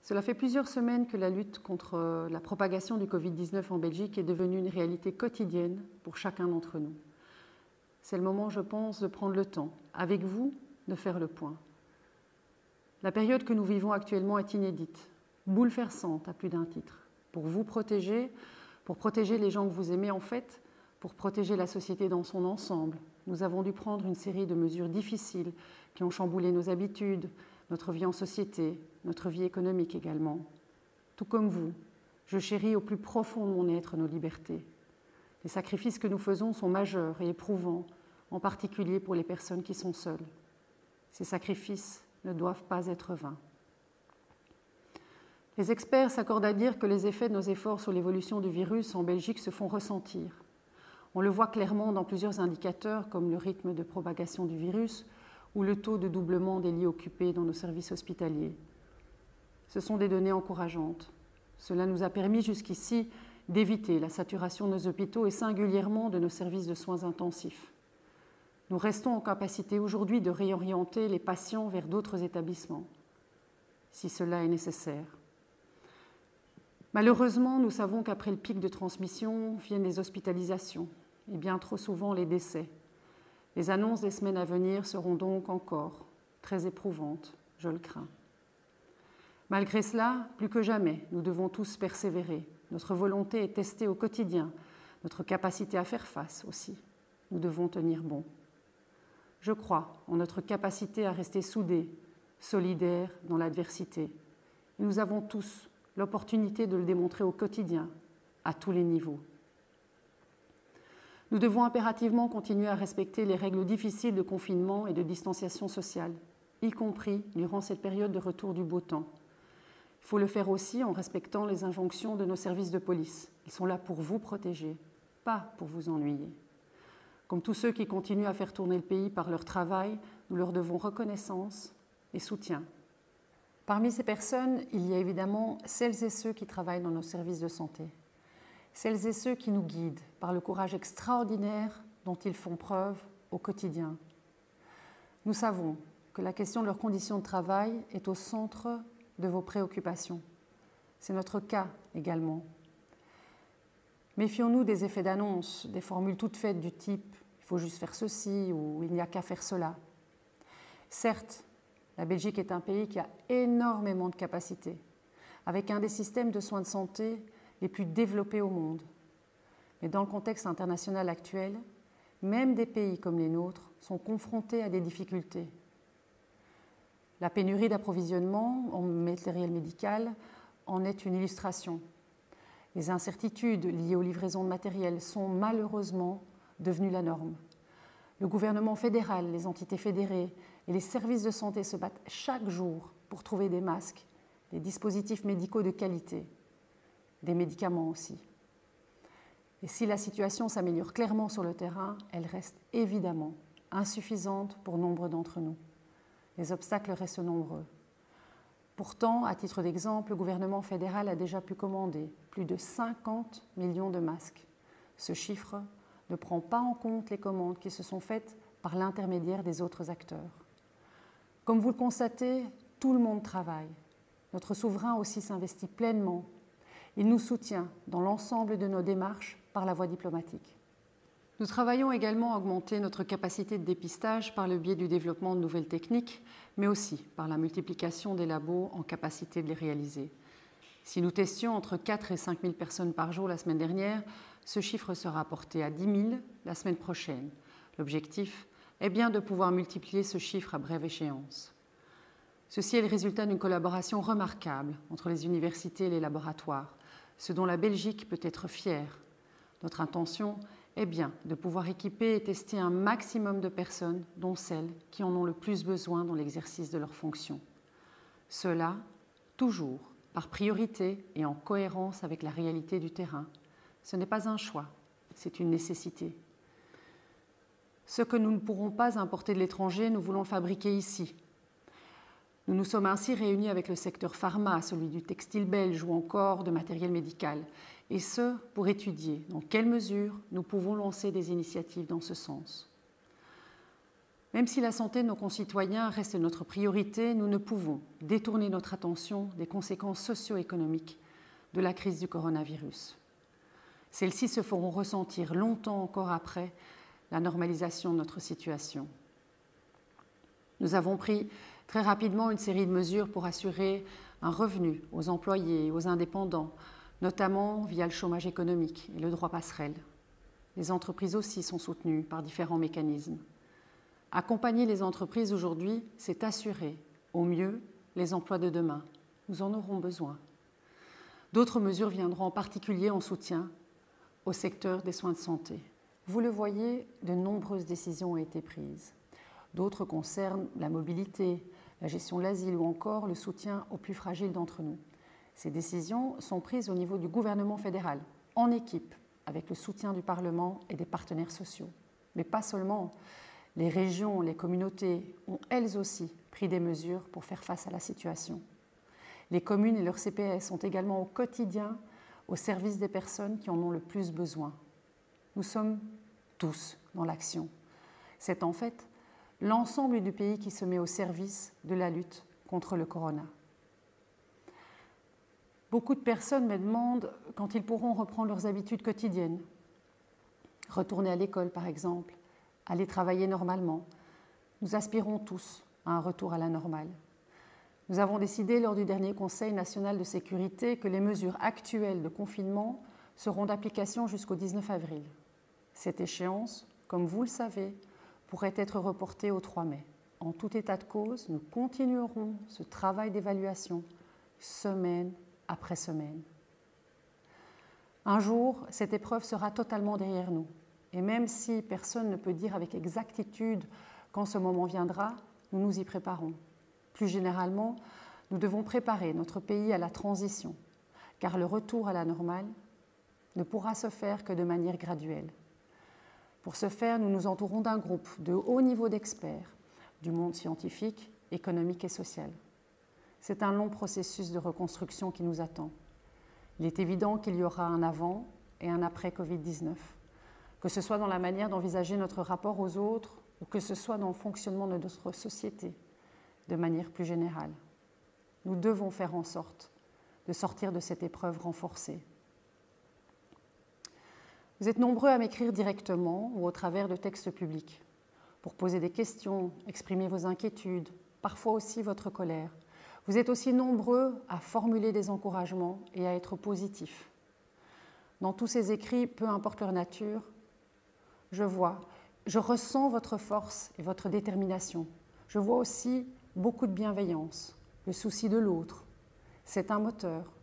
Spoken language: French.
Cela fait plusieurs semaines que la lutte contre la propagation du Covid-19 en Belgique est devenue une réalité quotidienne pour chacun d'entre nous. C'est le moment, je pense, de prendre le temps, avec vous, de faire le point. La période que nous vivons actuellement est inédite, bouleversante à plus d'un titre. Pour vous protéger, pour protéger les gens que vous aimez en fait, pour protéger la société dans son ensemble, nous avons dû prendre une série de mesures difficiles qui ont chamboulé nos habitudes, notre vie en société, notre vie économique également. Tout comme vous, je chéris au plus profond de mon être nos libertés. Les sacrifices que nous faisons sont majeurs et éprouvants, en particulier pour les personnes qui sont seules. Ces sacrifices ne doivent pas être vains. Les experts s'accordent à dire que les effets de nos efforts sur l'évolution du virus en Belgique se font ressentir. On le voit clairement dans plusieurs indicateurs comme le rythme de propagation du virus ou le taux de doublement des lits occupés dans nos services hospitaliers. Ce sont des données encourageantes. Cela nous a permis jusqu'ici d'éviter la saturation de nos hôpitaux et singulièrement de nos services de soins intensifs. Nous restons en capacité aujourd'hui de réorienter les patients vers d'autres établissements, si cela est nécessaire. Malheureusement, nous savons qu'après le pic de transmission viennent les hospitalisations et bien trop souvent les décès. Les annonces des semaines à venir seront donc encore très éprouvantes, je le crains. Malgré cela, plus que jamais, nous devons tous persévérer. Notre volonté est testée au quotidien, notre capacité à faire face aussi. Nous devons tenir bon. Je crois en notre capacité à rester soudés, solidaires dans l'adversité. Et nous avons tous l'opportunité de le démontrer au quotidien, à tous les niveaux. Nous devons impérativement continuer à respecter les règles difficiles de confinement et de distanciation sociale, y compris durant cette période de retour du beau temps. Il faut le faire aussi en respectant les injonctions de nos services de police. Ils sont là pour vous protéger, pas pour vous ennuyer. Comme tous ceux qui continuent à faire tourner le pays par leur travail, nous leur devons reconnaissance et soutien. Parmi ces personnes, il y a évidemment celles et ceux qui travaillent dans nos services de santé. Celles et ceux qui nous guident par le courage extraordinaire dont ils font preuve au quotidien. Nous savons que la question de leurs conditions de travail est au centre de vos préoccupations. C'est notre cas également. Méfions-nous des effets d'annonce, des formules toutes faites du type « il faut juste faire ceci » ou « il n'y a qu'à faire cela ». Certes, la Belgique est un pays qui a énormément de capacités, avec un des systèmes de soins de santé les plus développés au monde. Mais dans le contexte international actuel, même des pays comme les nôtres sont confrontés à des difficultés. La pénurie d'approvisionnement en matériel médical en est une illustration. Les incertitudes liées aux livraisons de matériel sont malheureusement devenues la norme. Le gouvernement fédéral, les entités fédérées et les services de santé se battent chaque jour pour trouver des masques, des dispositifs médicaux de qualité, des médicaments aussi. Et si la situation s'améliore clairement sur le terrain, elle reste évidemment insuffisante pour nombre d'entre nous. Les obstacles restent nombreux. Pourtant, à titre d'exemple, le gouvernement fédéral a déjà pu commander plus de 50 millions de masques. Ce chiffre ne prend pas en compte les commandes qui se sont faites par l'intermédiaire des autres acteurs. Comme vous le constatez, tout le monde travaille. Notre souverain aussi s'investit pleinement. Il nous soutient dans l'ensemble de nos démarches par la voie diplomatique. Nous travaillons également à augmenter notre capacité de dépistage par le biais du développement de nouvelles techniques, mais aussi par la multiplication des labos en capacité de les réaliser. Si nous testions entre 4 et 5 000 personnes par jour la semaine dernière, ce chiffre sera porté à 10 000 la semaine prochaine. L'objectif est bien de pouvoir multiplier ce chiffre à brève échéance. Ceci est le résultat d'une collaboration remarquable entre les universités et les laboratoires, ce dont la Belgique peut être fière. Notre intention est bien de pouvoir équiper et tester un maximum de personnes, dont celles qui en ont le plus besoin dans l'exercice de leurs fonctions. Cela, toujours, par priorité et en cohérence avec la réalité du terrain. Ce n'est pas un choix, c'est une nécessité. Ce que nous ne pourrons pas importer de l'étranger, nous voulons le fabriquer ici. Nous nous sommes ainsi réunis avec le secteur pharma, celui du textile belge ou encore de matériel médical, et ce, pour étudier dans quelle mesure nous pouvons lancer des initiatives dans ce sens. Même si la santé de nos concitoyens reste notre priorité, nous ne pouvons détourner notre attention des conséquences socio-économiques de la crise du coronavirus. Celles-ci se feront ressentir longtemps encore après la normalisation de notre situation. Nous avons pris très rapidement une série de mesures pour assurer un revenu aux employés et aux indépendants, notamment via le chômage économique et le droit passerelle. Les entreprises aussi sont soutenues par différents mécanismes. Accompagner les entreprises aujourd'hui, c'est assurer au mieux les emplois de demain. Nous en aurons besoin. D'autres mesures viendront en particulier en soutien au secteur des soins de santé. Vous le voyez, de nombreuses décisions ont été prises. D'autres concernent la mobilité, la gestion de l'asile ou encore le soutien aux plus fragiles d'entre nous. Ces décisions sont prises au niveau du gouvernement fédéral, en équipe, avec le soutien du Parlement et des partenaires sociaux. Mais pas seulement. Les régions, les communautés ont elles aussi pris des mesures pour faire face à la situation. Les communes et leurs CPS sont également au quotidien au service des personnes qui en ont le plus besoin. Nous sommes tous dans l'action. C'est en fait l'ensemble du pays qui se met au service de la lutte contre le corona. Beaucoup de personnes me demandent quand ils pourront reprendre leurs habitudes quotidiennes, retourner à l'école par exemple, aller travailler normalement. Nous aspirons tous à un retour à la normale. Nous avons décidé lors du dernier Conseil national de sécurité que les mesures actuelles de confinement seront d'application jusqu'au 19 avril. Cette échéance, comme vous le savez, pourrait être reportée au 3 mai. En tout état de cause, nous continuerons ce travail d'évaluation semaine après semaine. Un jour, cette épreuve sera totalement derrière nous. Et même si personne ne peut dire avec exactitude quand ce moment viendra, nous nous y préparons. Plus généralement, nous devons préparer notre pays à la transition, car le retour à la normale ne pourra se faire que de manière graduelle. Pour ce faire, nous nous entourons d'un groupe de haut niveau d'experts du monde scientifique, économique et social. C'est un long processus de reconstruction qui nous attend. Il est évident qu'il y aura un avant et un après Covid-19. Que ce soit dans la manière d'envisager notre rapport aux autres ou que ce soit dans le fonctionnement de notre société, de manière plus générale. Nous devons faire en sorte de sortir de cette épreuve renforcée. Vous êtes nombreux à m'écrire directement ou au travers de textes publics pour poser des questions, exprimer vos inquiétudes, parfois aussi votre colère. Vous êtes aussi nombreux à formuler des encouragements et à être positifs. Dans tous ces écrits, peu importe leur nature, je ressens votre force et votre détermination. Je vois aussi beaucoup de bienveillance, le souci de l'autre. C'est un moteur.